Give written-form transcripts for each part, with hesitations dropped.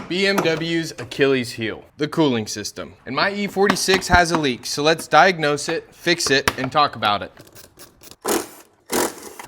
BMW's Achilles heel, the cooling system. And my E46 has a leak, so let's diagnose it, fix it, and talk about it.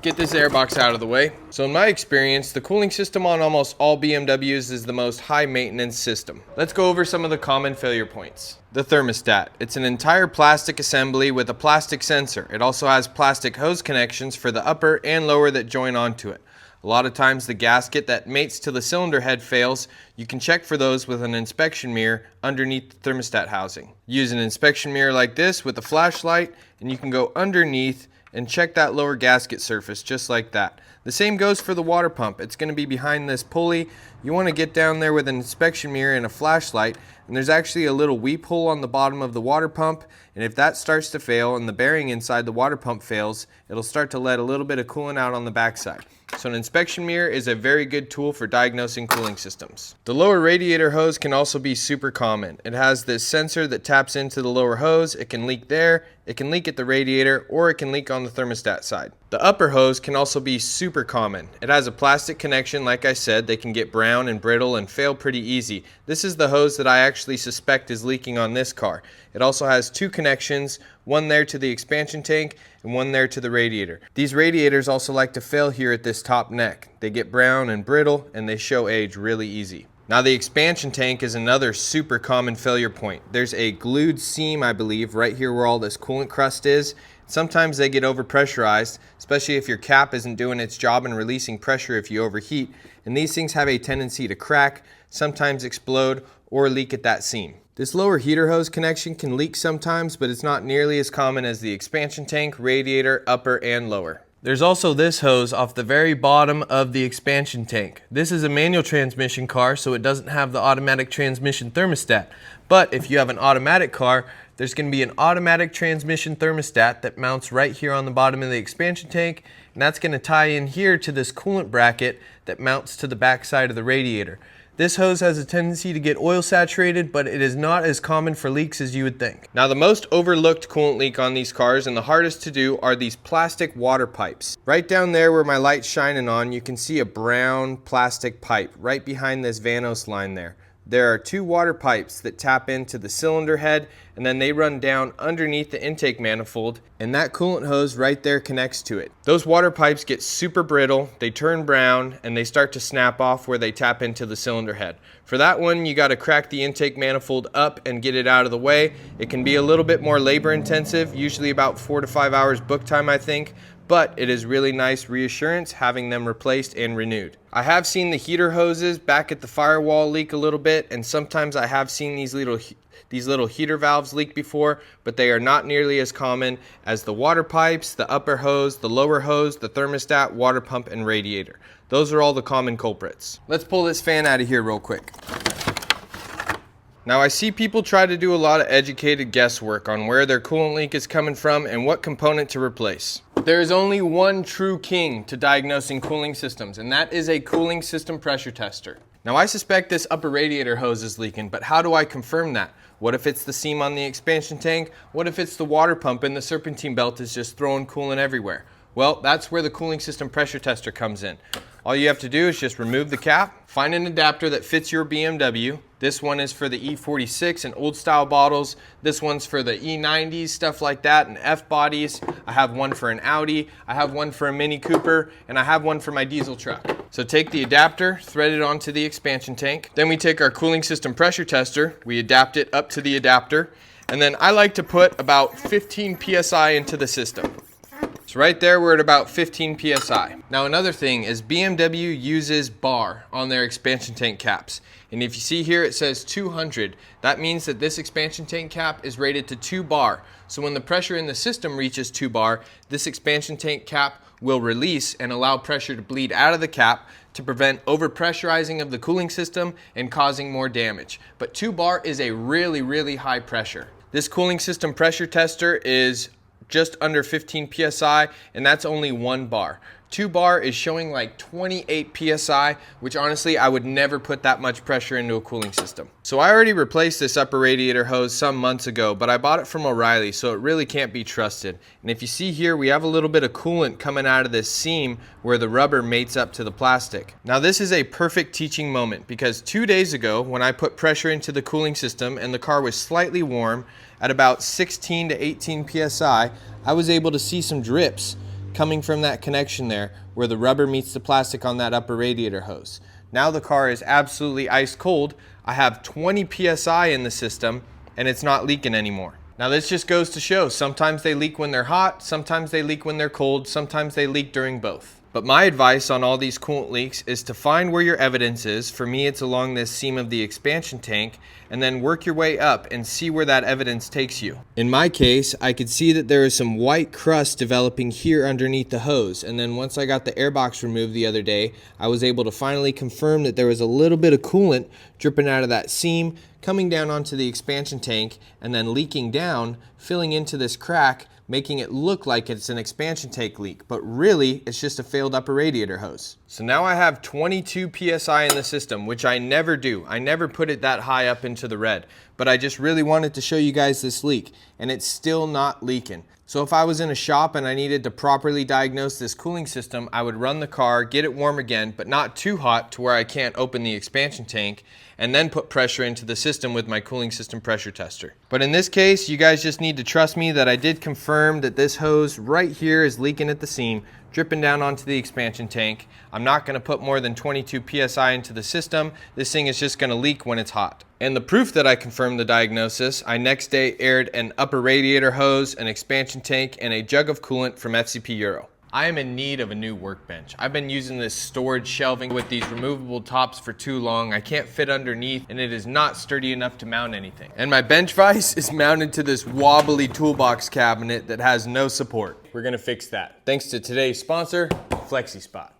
Get this airbox out of the way. So in my experience, the cooling system on almost all BMWs is the most high maintenance system. Let's go over some of the common failure points. The thermostat. It's an entire plastic assembly with a plastic sensor. It also has plastic hose connections for the upper and lower that join onto it. A lot of times the gasket that mates to the cylinder head fails. You can check for those with an inspection mirror underneath the thermostat housing. Use an inspection mirror like this with a flashlight and you can go underneath and check that lower gasket surface just like that. The same goes for the water pump. It's going to be behind this pulley. You want to get down there with an inspection mirror and a flashlight, and there's actually a little weep hole on the bottom of the water pump, and if that starts to fail and the bearing inside the water pump fails, it'll start to let a little bit of coolant out on the backside. So an inspection mirror is a very good tool for diagnosing cooling systems. The lower radiator hose can also be super common. It has this sensor that taps into the lower hose. It can leak there, it can leak at the radiator, or it can leak on the thermostat side. The upper hose can also be super common. It has a plastic connection, like I said. They can get brown and brittle and fail pretty easy. This is the hose that I actually suspect is leaking on this car. It also has two connections, one there to the expansion tank and one there to the radiator. These radiators also like to fail here at this top neck. They get brown and brittle and they show age really easy. Now the expansion tank is another super common failure point. There's a glued seam, I believe, right here where all this coolant crust is. Sometimes they get overpressurized, especially if your cap isn't doing its job in releasing pressure if you overheat. And these things have a tendency to crack, sometimes explode, or leak at that seam. This lower heater hose connection can leak sometimes, but it's not nearly as common as the expansion tank, radiator, upper, and lower. There's also this hose off the very bottom of the expansion tank. This is a manual transmission car, so it doesn't have the automatic transmission thermostat. But if you have an automatic car, there's going to be an automatic transmission thermostat that mounts right here on the bottom of the expansion tank, and that's going to tie in here to this coolant bracket that mounts to the back side of the radiator. This hose has a tendency to get oil saturated, but it is not as common for leaks as you would think. Now the most overlooked coolant leak on these cars and the hardest to do are these plastic water pipes. Right down there where my light's shining on, you can see a brown plastic pipe right behind this Diagnosing line there. There are two water pipes that tap into the cylinder head and then they run down underneath the intake manifold, and that coolant hose right there connects to it. Those water pipes get super brittle, they turn brown, and they start to snap off where they tap into the cylinder head. For that one, you got to crack the intake manifold up and get it out of the way. It can be a little bit more labor intensive, usually about 4 to 5 hours book time, I think. But it is really nice reassurance having them replaced and renewed. I have seen the heater hoses back at the firewall leak a little bit, and sometimes I have seen these little heater valves leak before, but they are not nearly as common as the water pipes, the upper hose, the lower hose, the thermostat, water pump, and radiator. Those are all the common culprits. Let's pull this fan out of here real quick. Now I see people try to do a lot of educated guesswork on where their coolant leak is coming from and what component to replace. There is only one true king to diagnosing cooling systems, and that is a cooling system pressure tester. Now I suspect this upper radiator hose is leaking, but how do I confirm that? What if it's the seam on the expansion tank? What if it's the water pump and the serpentine belt is just throwing coolant everywhere? Well, that's where the cooling system pressure tester comes in. All you have to do is just remove the cap, find an adapter that fits your BMW. This one is for the E46 and old style bottles. This one's for the E90s, stuff like that, and F bodies. I have one for an Audi, I have one for a Mini Cooper, and I have one for my diesel truck. So take the adapter, thread it onto the expansion tank. Then we take our cooling system pressure tester, we adapt it up to the adapter, and then I like to put about 15 PSI into the system. So right there, we're at about 15 PSI. Now another thing is BMW uses bar on their expansion tank caps. And if you see here, it says 200. That means that this expansion tank cap is rated to 2 bar. So when the pressure in the system reaches 2 bar, this expansion tank cap will release and allow pressure to bleed out of the cap to prevent overpressurizing of the cooling system and causing more damage. But 2 bar is a really, really high pressure. This cooling system pressure tester is just under 15 PSI, and that's only 1 bar. 2-bar is showing like 28 PSI, which honestly, I would never put that much pressure into a cooling system. So I already replaced this upper radiator hose some months ago, but I bought it from O'Reilly, so it really can't be trusted. And if you see here, we have a little bit of coolant coming out of this seam where the rubber mates up to the plastic. Now this is a perfect teaching moment because 2 days ago, when I put pressure into the cooling system and the car was slightly warm at about 16 to 18 PSI, I was able to see some drips coming from that connection there where the rubber meets the plastic on that upper radiator hose. Now the car is absolutely ice cold. I have 20 PSI in the system and it's not leaking anymore. Now this just goes to show, sometimes they leak when they're hot, sometimes they leak when they're cold, sometimes they leak during both. But my advice on all these coolant leaks is to find where your evidence is. For me, it's along this seam of the expansion tank, and then work your way up and see where that evidence takes you. In my case, I could see that there is some white crust developing here underneath the hose, and then once I got the air box removed the other day, I was able to finally confirm that there was a little bit of coolant dripping out of that seam, coming down onto the expansion tank, and then leaking down, filling into this crack, making it look like it's an expansion tank leak, but really it's just a failed upper radiator hose. So now I have 22 PSI in the system, which I never do. I never put it that high up into the red, but I just really wanted to show you guys this leak, and it's still not leaking. So if I was in a shop and I needed to properly diagnose this cooling system, I would run the car, get it warm again, but not too hot to where I can't open the expansion tank, and then put pressure into the system with my cooling system pressure tester. But in this case, you guys just need to trust me that I did confirm that this hose right here is leaking at the seam, dripping down onto the expansion tank. I'm not gonna put more than 22 PSI into the system. This thing is just gonna leak when it's hot. And the proof that I confirmed the diagnosis, I next day aired an upper radiator hose, an expansion tank, and a jug of coolant from FCP Euro. I am in need of a new workbench. I've been using this storage shelving with these removable tops for too long. I can't fit underneath and it is not sturdy enough to mount anything. And my bench vise is mounted to this wobbly toolbox cabinet that has no support. We're gonna fix that. Thanks to today's sponsor, FlexiSpot.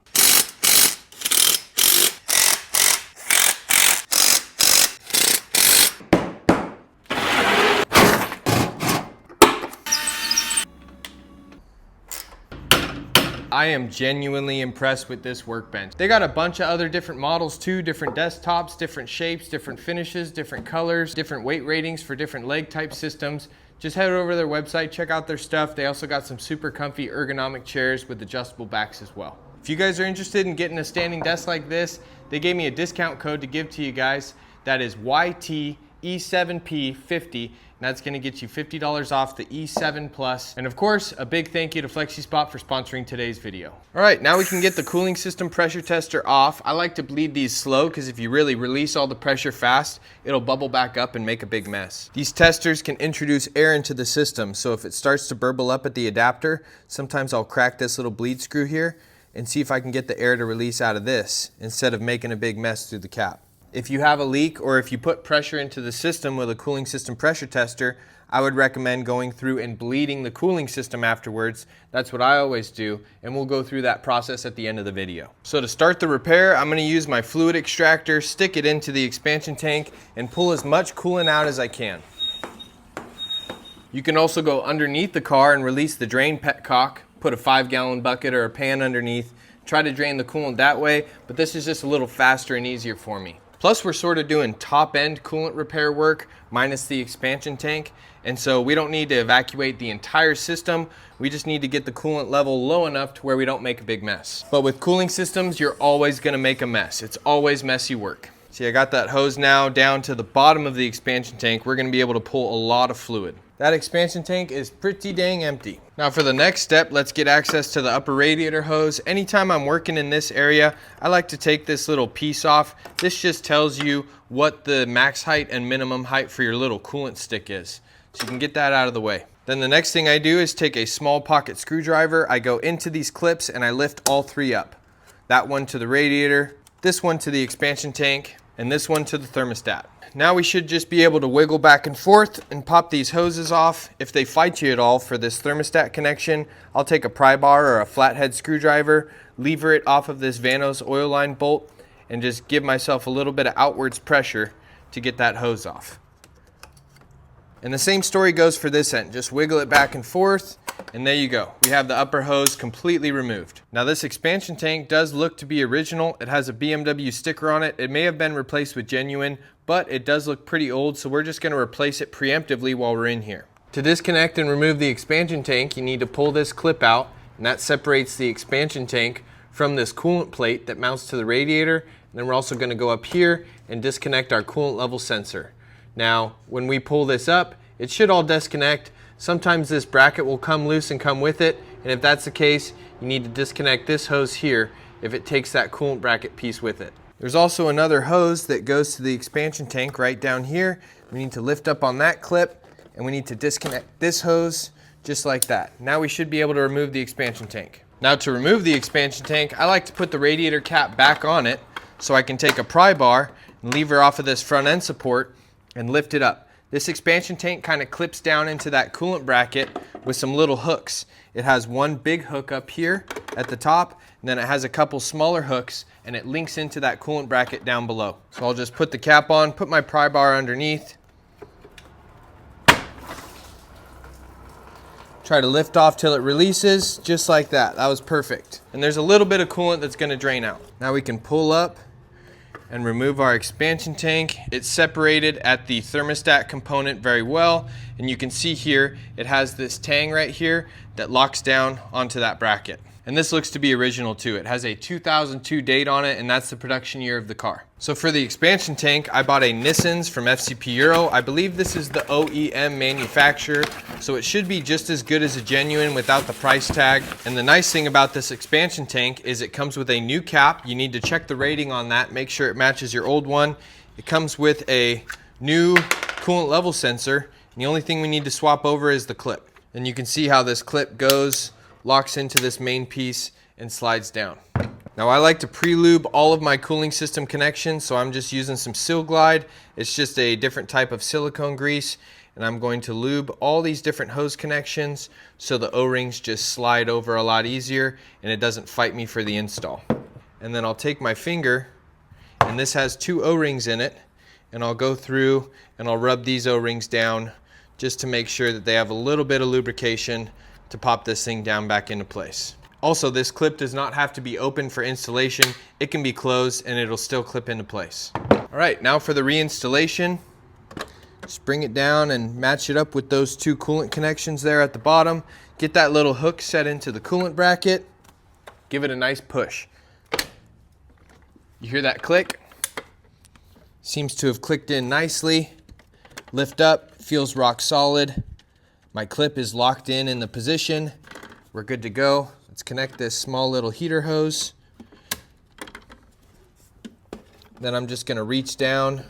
I am genuinely impressed with this workbench. They got a bunch of other different models too, different desktops, different shapes, different finishes, different colors, different weight ratings for different leg type systems. Just head over to their website, check out their stuff. They also got some super comfy ergonomic chairs with adjustable backs as well. If you guys are interested in getting a standing desk like this, they gave me a discount code to give to you guys. That is YTE7P50. And that's gonna get you $50 off the E7 Plus. And of course, a big thank you to FlexiSpot for sponsoring today's video. All right, now we can get the cooling system pressure tester off. I like to bleed these slow because if you really release all the pressure fast, it'll bubble back up and make a big mess. These testers can introduce air into the system. So if it starts to burble up at the adapter, sometimes I'll crack this little bleed screw here and see if I can get the air to release out of this instead of making a big mess through the cap. If you have a leak or if you put pressure into the system with a cooling system pressure tester, I would recommend going through and bleeding the cooling system afterwards. That's what I always do, and we'll go through that process at the end of the video. So to start the repair, I'm gonna use my fluid extractor, stick it into the expansion tank, and pull as much coolant out as I can. You can also go underneath the car and release the drain petcock, put a 5-gallon bucket or a pan underneath, try to drain the coolant that way, but this is just a little faster and easier for me. Plus, we're sort of doing top-end coolant repair work minus the expansion tank, and so we don't need to evacuate the entire system. We just need to get the coolant level low enough to where we don't make a big mess. But with cooling systems, you're always gonna make a mess. It's always messy work. See, I got that hose now down to the bottom of the expansion tank. We're gonna be able to pull a lot of fluid. That expansion tank is pretty dang empty. Now for the next step, let's get access to the upper radiator hose. Anytime I'm working in this area, I like to take this little piece off. This just tells you what the max height and minimum height for your little coolant stick is. So you can get that out of the way. Then the next thing I do is take a small pocket screwdriver. I go into these clips and I lift all three up. That one to the radiator, this one to the expansion tank, and this one to the thermostat. Now we should just be able to wiggle back and forth and pop these hoses off. If they fight you at all for this thermostat connection, I'll take a pry bar or a flathead screwdriver, lever it off of this Vanos oil line bolt, and just give myself a little bit of outwards pressure to get that hose off. And the same story goes for this end. Just wiggle it back and forth, and there you go. We have the upper hose completely removed. Now this expansion tank does look to be original. It has a BMW sticker on it. It may have been replaced with genuine, but it does look pretty old, so we're just gonna replace it preemptively while we're in here. To disconnect and remove the expansion tank, you need to pull this clip out, and that separates the expansion tank from this coolant plate that mounts to the radiator. And then we're also gonna go up here and disconnect our coolant level sensor. Now, when we pull this up, it should all disconnect. Sometimes this bracket will come loose and come with it, and if that's the case, you need to disconnect this hose here if it takes that coolant bracket piece with it. There's also another hose that goes to the expansion tank right down here. We need to lift up on that clip, and we need to disconnect this hose just like that. Now we should be able to remove the expansion tank. Now to remove the expansion tank, I like to put the radiator cap back on it so I can take a pry bar and lever off of this front end support and lift it up. This expansion tank kind of clips down into that coolant bracket with some little hooks. It has one big hook up here at the top, and then it has a couple smaller hooks, and it links into that coolant bracket down below. So I'll just put the cap on, put my pry bar underneath, try to lift off till it releases, just like that. That was perfect. And there's a little bit of coolant that's gonna drain out. Now we can pull up and remove our expansion tank. It's separated at the thermostat component very well, and you can see here it has this tang right here that locks down onto that bracket. And this looks to be original too. It has a 2002 date on it, and that's the production year of the car. So for the expansion tank, I bought a Nissens from FCP Euro. I believe this is the OEM manufacturer, so it should be just as good as a genuine without the price tag. And the nice thing about this expansion tank is it comes with a new cap. You need to check the rating on that, make sure it matches your old one. It comes with a new coolant level sensor, and the only thing we need to swap over is the clip. And you can see how this clip goes, locks into this main piece, and slides down. Now I like to pre-lube all of my cooling system connections, so I'm just using some Sil-Glyde. It's just a different type of silicone grease, and I'm going to lube all these different hose connections so the O-rings just slide over a lot easier and it doesn't fight me for the install. And then I'll take my finger, and this has 2 O-rings in it, and I'll go through and I'll rub these O-rings down just to make sure that they have a little bit of lubrication to pop this thing down back into place. Also, this clip does not have to be open for installation. It can be closed and it'll still clip into place. All right, now for the reinstallation. Just bring it down and match it up with those 2 coolant connections there at the bottom. Get that little hook set into the coolant bracket. Give it a nice push. You hear that click? Seems to have clicked in nicely. Lift up, feels rock solid. My clip is locked in the position. We're good to go. Let's connect this small little heater hose. Then I'm just gonna reach down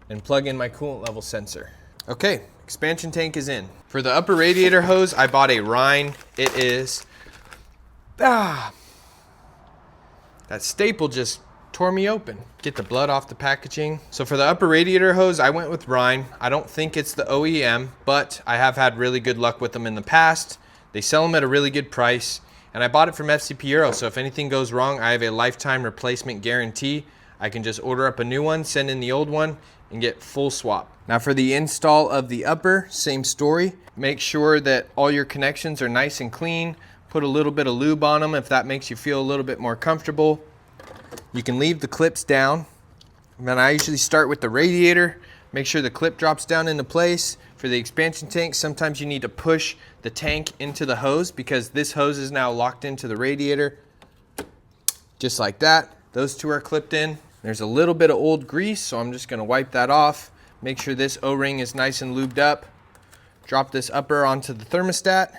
and plug in my coolant level sensor. Okay, expansion tank is in. For the upper radiator hose, I bought a Rhine. It is, that staple just tore me open. Get the blood off the packaging. So for the upper radiator hose, I went with Rhine. I don't think it's the OEM, but I have had really good luck with them in the past. They sell them at a really good price, and I bought it from FCP Euro, so if anything goes wrong, I have a lifetime replacement guarantee. I can just order up a new one, send in the old one, and get full swap. Now for the install of the upper, same story. Make sure that all your connections are nice and clean. Put a little bit of lube on them if that makes you feel a little bit more comfortable. You can leave the clips down. And then I usually start with the radiator. Make sure the clip drops down into place. For the expansion tank, sometimes you need to push the tank into the hose because this hose is now locked into the radiator. Just like that. Those 2 are clipped in. There's a little bit of old grease, so I'm just gonna wipe that off. Make sure this O-ring is nice and lubed up. Drop this upper onto the thermostat.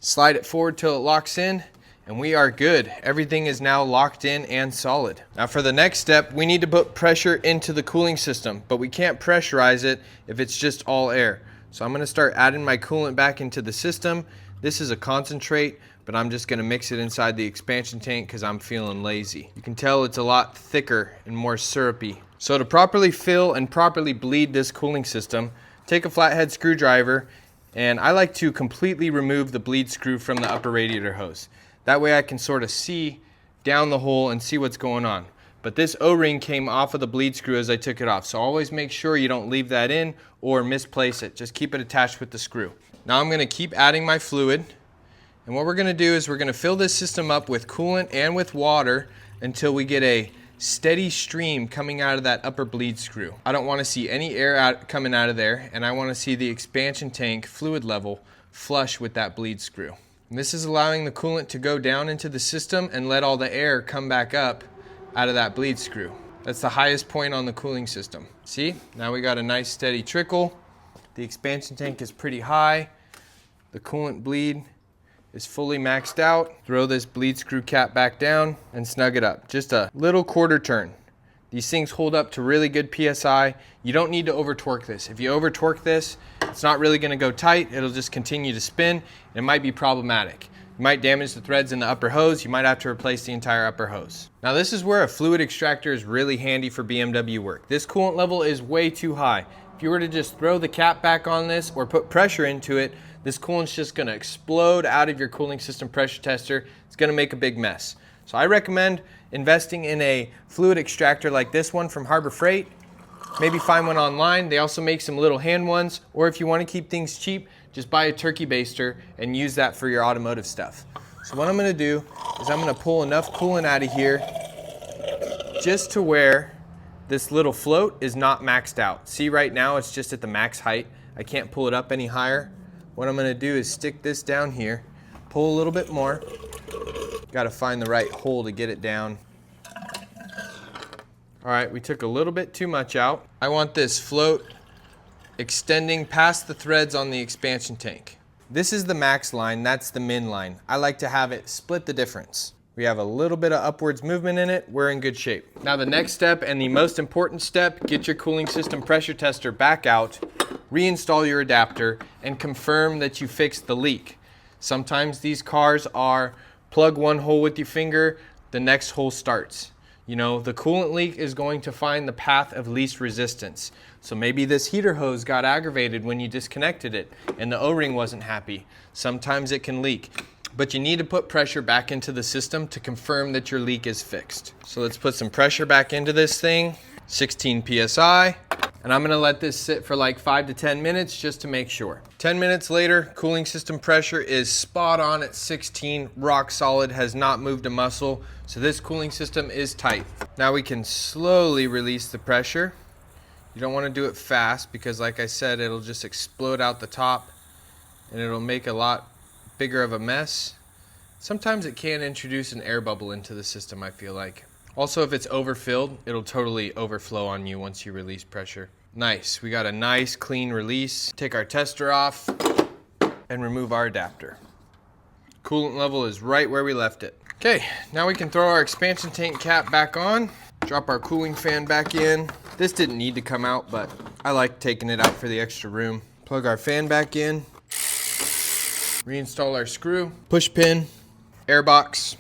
Slide it forward till it locks in. And we are good. Everything is now locked in and solid. Now for the next step, we need to put pressure into the cooling system, but we can't pressurize it if it's just all air. So I'm gonna start adding my coolant back into the system. This is a concentrate, but I'm just gonna mix it inside the expansion tank because I'm feeling lazy. You can tell it's a lot thicker and more syrupy. So to properly fill and properly bleed this cooling system, take a flathead screwdriver, and I like to completely remove the bleed screw from the upper radiator hose. That way I can sort of see down the hole and see what's going on. But this O-ring came off of the bleed screw as I took it off. So always make sure you don't leave that in or misplace it. Just keep it attached with the screw. Now I'm gonna keep adding my fluid. And what we're gonna do is we're gonna fill this system up with coolant and with water until we get a steady stream coming out of that upper bleed screw. I don't wanna see any air coming out of there, and I wanna see the expansion tank fluid level flush with that bleed screw. And this is allowing the coolant to go down into the system and let all the air come back up out of that bleed screw. That's the highest point on the cooling system. See, now we got a nice steady trickle. The expansion tank is pretty high. The coolant bleed is fully maxed out. Throw this bleed screw cap back down and snug it up. Just a little quarter turn. These things hold up to really good PSI. You don't need to over torque this. If you over torque this, it's not really gonna go tight. It'll just continue to spin. And it might be problematic. You might damage the threads in the upper hose. You might have to replace the entire upper hose. Now this is where a fluid extractor is really handy for BMW work. This coolant level is way too high. If you were to just throw the cap back on this or put pressure into it, this coolant's just gonna explode out of your cooling system pressure tester. It's gonna make a big mess. So I recommend investing in a fluid extractor like this one from Harbor Freight. Maybe find one online. They also make some little hand ones, or if you wanna keep things cheap, just buy a turkey baster and use that for your automotive stuff. So what I'm gonna do is I'm gonna pull enough coolant out of here just to where this little float is not maxed out. See, right now it's just at the max height. I can't pull it up any higher. What I'm gonna do is stick this down here, pull a little bit more. Gotta find the right hole to get it down. All right, we took a little bit too much out. I want this float extending past the threads on the expansion tank. This is the max line, that's the min line. I like to have it split the difference. We have a little bit of upwards movement in it, we're in good shape. Now the next step and the most important step, get your cooling system pressure tester back out, reinstall your adapter, and confirm that you fixed the leak. Sometimes these cars are plug one hole with your finger, the next hole starts. You know, the coolant leak is going to find the path of least resistance. So maybe this heater hose got aggravated when you disconnected it and the O-ring wasn't happy. Sometimes it can leak, but you need to put pressure back into the system to confirm that your leak is fixed. So let's put some pressure back into this thing, 16 PSI, and I'm gonna let this sit for like 5 to 10 minutes just to make sure. 10 minutes later, cooling system pressure is spot on at 16, rock solid, has not moved a muscle. So this cooling system is tight. Now we can slowly release the pressure. You don't want to do it fast because like I said, it'll just explode out the top and it'll make a lot bigger of a mess. Sometimes it can introduce an air bubble into the system, I feel like. Also, if it's overfilled, it'll totally overflow on you once you release pressure. Nice, we got a nice clean release. Take our tester off and remove our adapter. Coolant level is right where we left it. Okay, now we can throw our expansion tank cap back on, drop our cooling fan back in. This didn't need to come out, but I like taking it out for the extra room. Plug our fan back in, reinstall our screw, push pin, air box,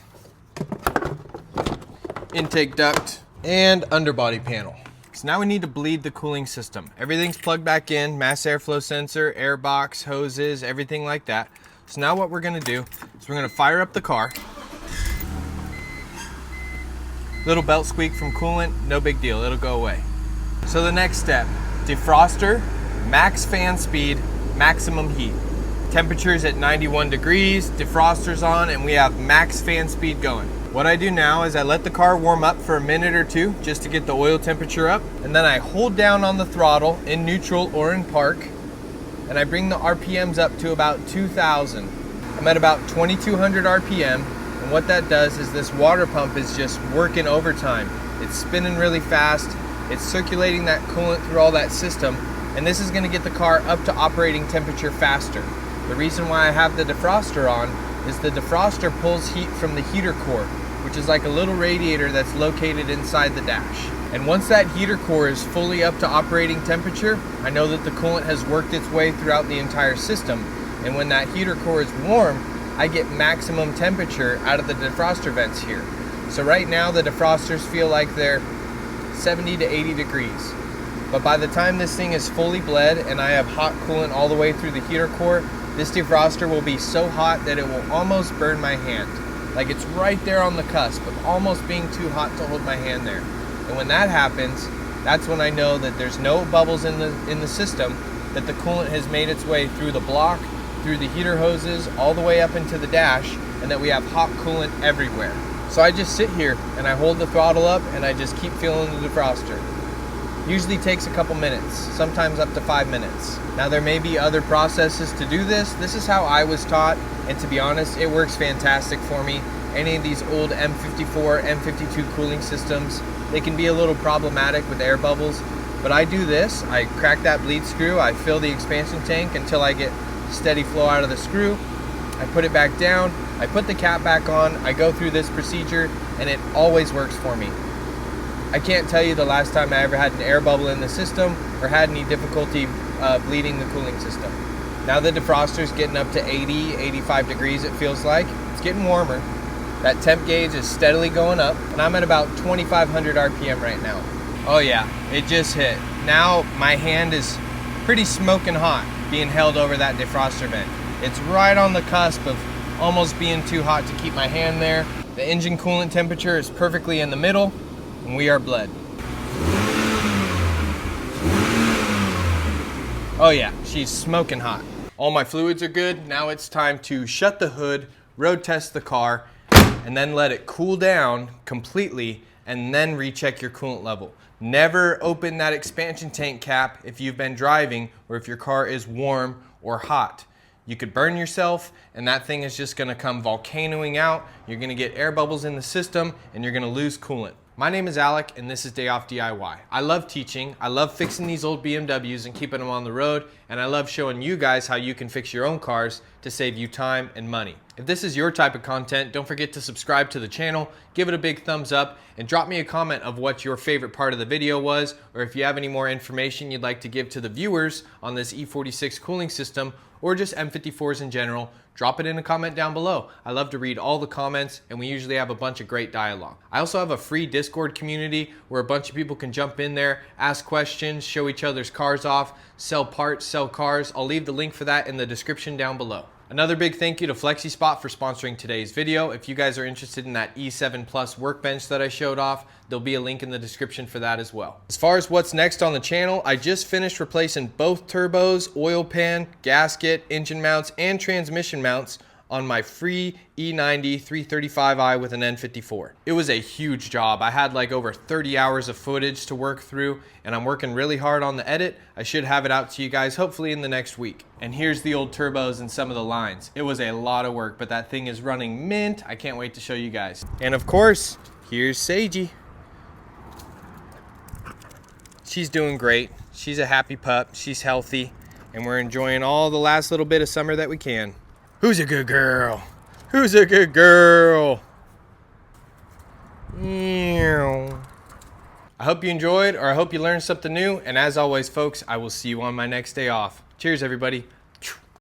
intake duct, and underbody panel. So now we need to bleed the cooling system. Everything's plugged back in, mass airflow sensor, air box, hoses, everything like that. So now what we're gonna do is we're gonna fire up the car. Little belt squeak from coolant, no big deal, it'll go away. So the next step, defroster, max fan speed, maximum heat. Temperature's at 91 degrees, defroster's on, and we have max fan speed going. What I do now is I let the car warm up for a minute or two just to get the oil temperature up, and then I hold down on the throttle in neutral or in park, and I bring the RPMs up to about 2,000. I'm at about 2,200 RPM, and what that does is this water pump is just working overtime. It's spinning really fast, it's circulating that coolant through all that system, and this is gonna get the car up to operating temperature faster. The reason why I have the defroster on is the defroster pulls heat from the heater core, which is like a little radiator that's located inside the dash. And once that heater core is fully up to operating temperature, I know that the coolant has worked its way throughout the entire system. And when that heater core is warm, I get maximum temperature out of the defroster vents here. So right now the defrosters feel like they're 70 to 80 degrees. But by the time this thing is fully bled and I have hot coolant all the way through the heater core, this defroster will be so hot that it will almost burn my hand. Like it's right there on the cusp of almost being too hot to hold my hand there. And when that happens, that's when I know that there's no bubbles in the system, that the coolant has made its way through the block, through the heater hoses, all the way up into the dash, and that we have hot coolant everywhere. So I just sit here and I hold the throttle up and I just keep feeling the defroster. Usually takes a couple minutes, sometimes up to 5 minutes. Now there may be other processes to do this. This is how I was taught, and to be honest, it works fantastic for me. Any of these old M54, M52 cooling systems, they can be a little problematic with air bubbles, but I do this. I crack that bleed screw, I fill the expansion tank until I get steady flow out of the screw. I put it back down, I put the cap back on, I go through this procedure, and it always works for me. I can't tell you the last time I ever had an air bubble in the system or had any difficulty bleeding the cooling system. Now the defroster's getting up to 80, 85 degrees it feels like. It's getting warmer. That temp gauge is steadily going up, and I'm at about 2,500 RPM right now. Oh yeah, it just hit. Now my hand is pretty smoking hot being held over that defroster vent. It's right on the cusp of almost being too hot to keep my hand there. The engine coolant temperature is perfectly in the middle, and we are bled. Oh yeah, she's smoking hot. All my fluids are good. Now it's time to shut the hood, road test the car, and then let it cool down completely, and then recheck your coolant level. Never open that expansion tank cap if you've been driving or if your car is warm or hot. You could burn yourself, and that thing is just gonna come volcanoing out. You're gonna get air bubbles in the system, and you're gonna lose coolant. My name is Alec, and this is Day Off DIY. I love teaching, I love fixing these old BMWs and keeping them on the road, and I love showing you guys how you can fix your own cars to save you time and money. If this is your type of content, don't forget to subscribe to the channel, give it a big thumbs up, and drop me a comment of what your favorite part of the video was, or if you have any more information you'd like to give to the viewers on this E46 cooling system, or just M54s in general, drop it in a comment down below. I love to read all the comments, and we usually have a bunch of great dialogue. I also have a free Discord community where a bunch of people can jump in there, ask questions, show each other's cars off, sell parts, sell cars. I'll leave the link for that in the description down below. Another big thank you to FlexiSpot for sponsoring today's video. If you guys are interested in that E7 Plus workbench that I showed off, there'll be a link in the description for that as well. As far as what's next on the channel, I just finished replacing both turbos, oil pan, gasket, engine mounts, and transmission mounts on my free E90 335i with an N54. It was a huge job. I had like over 30 hours of footage to work through, and I'm working really hard on the edit. I should have it out to you guys hopefully in the next week. And here's the old turbos and some of the lines. It was a lot of work, but that thing is running mint. I can't wait to show you guys. And of course, here's Seiji. She's doing great. She's a happy pup. She's healthy, and we're enjoying all the last little bit of summer that we can. Who's a good girl? Who's a good girl? Meow. I hope you enjoyed, or I hope you learned something new. And as always, folks, I will see you on my next day off. Cheers, everybody.